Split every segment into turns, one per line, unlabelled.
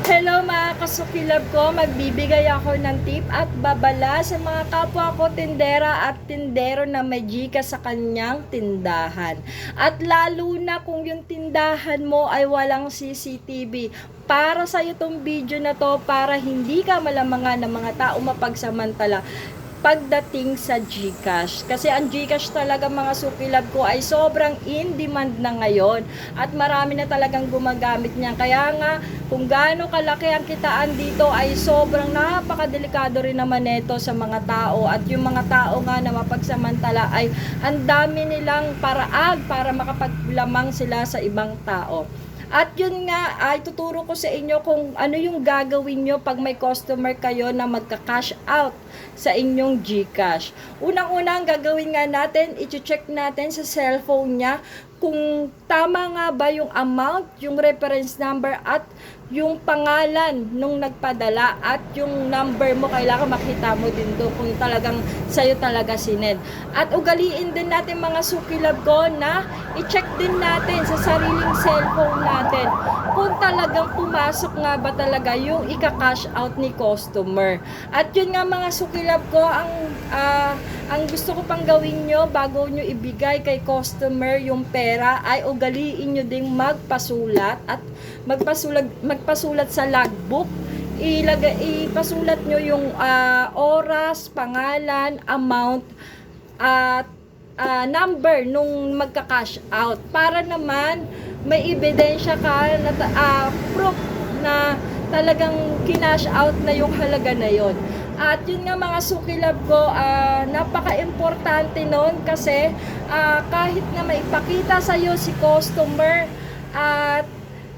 Hello mga kasukilab ko, magbibigay ako ng tip at babala sa mga kapwa ko tindera at tindero na may gika sa kanyang tindahan. At lalo na kung yung tindahan mo ay walang CCTV. Para sa itong video na to, para hindi ka malamangan ng mga tao mapagsamantala pagdating sa GCash. Kasi ang GCash talaga mga sukilab ko ay sobrang in demand na ngayon at marami na talagang gumagamit niyan. Kaya nga kung gaano kalaki ang kitaan dito ay sobrang napakadelikado rin naman nito sa mga tao at yung mga tao nga na mapagsamantala ay ang dami nilang paraan para makapaglamang sila sa ibang tao. At yun nga, ay tuturo ko sa inyo kung ano yung gagawin nyo pag may customer kayo na magka-cash out sa inyong GCash. Unang-unang gagawin nga natin, i-check natin sa cellphone niya kung tama nga ba yung amount, yung reference number at yung pangalan nung nagpadala at yung number mo, kailangan makita mo din doon kung talagang sa'yo talaga sinend. At ugaliin din natin mga sukilab ko na i-check din natin sa sariling cellphone natin kung talagang pumasok nga ba talaga yung ika-cash out ni customer. At yun nga mga sukilab ko, ang gusto ko pang gawin nyo bago nyo ibigay kay customer yung pera ay ugaliin nyo ding magpasulat at magpasulat sa logbook. Ipasulat nyo yung oras, pangalan, amount at number nung magka-cash out para naman may ebidensya ka na proof na talagang kinash out na yung halaga na yon. At yun nga mga sukilab ko, napaka-importante nun kasi kahit na maipakita sa'yo si customer at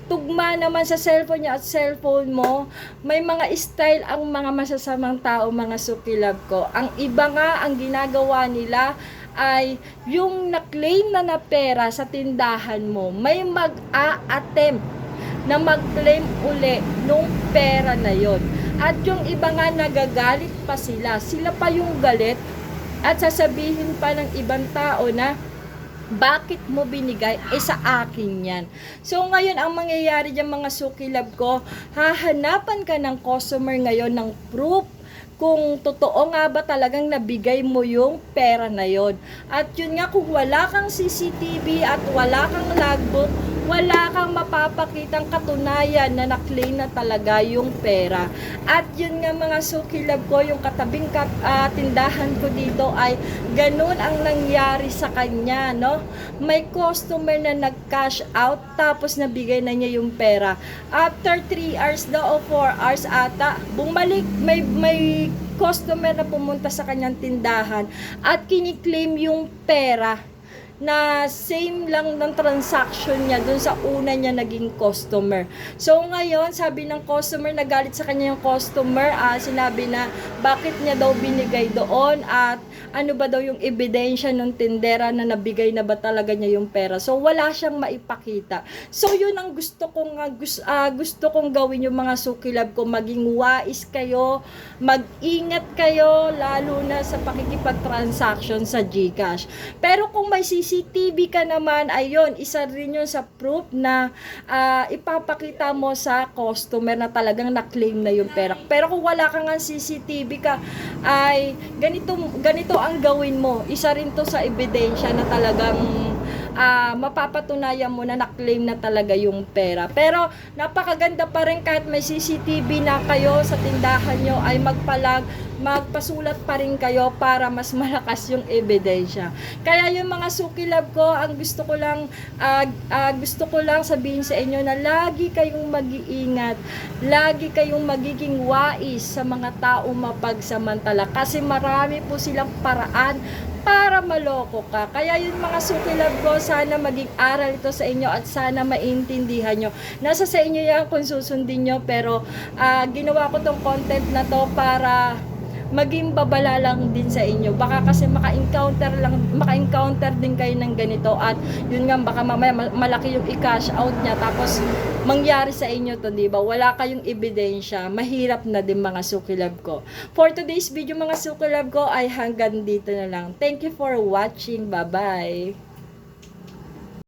tugma naman sa cellphone niya at cellphone mo, may mga style ang mga masasamang tao mga sukilab ko. Ang iba nga, ang ginagawa nila ay yung na-claim na pera sa tindahan mo, may mag-a-attempt na mag-claim uli nung pera na yon. At yung iba nga nagagalit pa sila pa yung galit at sasabihin pa ng ibang tao na bakit mo binigay? Sa akin yan. So ngayon ang mangyayari dyan mga sukilab ko, hahanapan ka ng customer ngayon ng proof kung totoo nga ba talagang nabigay mo yung pera na yon. At yun nga, kung wala kang CCTV at wala kang logbook, wala kang mapapakitang katunayan na na-claim na talaga yung pera. At yun nga mga sukilab ko, yung katabing tindahan ko dito ay ganun ang nangyari sa kanya, no? May customer na nag-cash out tapos nabigay na niya yung pera. After 3 hours daw o 4 hours ata, bumalik, may customer na pumunta sa kanyang tindahan at kiniklaim yung pera na same lang ng transaction niya dun sa una niya naging customer. So ngayon, sabi ng customer, nagalit sa kanya yung customer, sinabi na bakit niya daw binigay doon at ano ba daw yung ebidensya ng tindera na nabigay na ba talaga niya yung pera. So wala siyang maipakita. So yun ang gusto kong gawin yung mga sukilab ko, maging wais kayo, mag-ingat kayo lalo na sa pakikipag-transaction sa GCash. Pero kung may CCTV ka naman, ayun, isa rin yun sa proof na ipapakita mo sa customer na talagang na-claim na yung pera. Pero kung wala kang CCTV ka, ay ganito ang gawin mo. Isa rin to sa ebidensya na talagang mapapatunayan mo na na-claim na talaga yung pera. Pero napakaganda pa rin kahit may CCTV na kayo sa tindahan nyo ay magpasulat pa rin kayo para mas malakas yung ebidensya. Kaya yung mga sukilab ko, ang gusto ko lang sabihin sa inyo na lagi kayong mag-iingat, lagi kayong magiging wais sa mga tao mapagsamantala kasi marami po silang paraan para maloko ka. Kaya yun mga sukilab ko, sana maging aral ito sa inyo at sana maintindihan nyo. Nasa sa inyo yan kung susundin nyo, pero ginawa ko tong content na to para maging babala lang din sa inyo. Baka kasi maka-encounter din kayo ng ganito at yun nga, baka mamaya malaki yung i-cash out niya tapos mangyari sa inyo to, di ba? Wala kayong ebidensya. Mahirap na din mga sukilab ko. For today's video mga sukilab ko ay hanggang dito na lang. Thank you for watching. Bye-bye.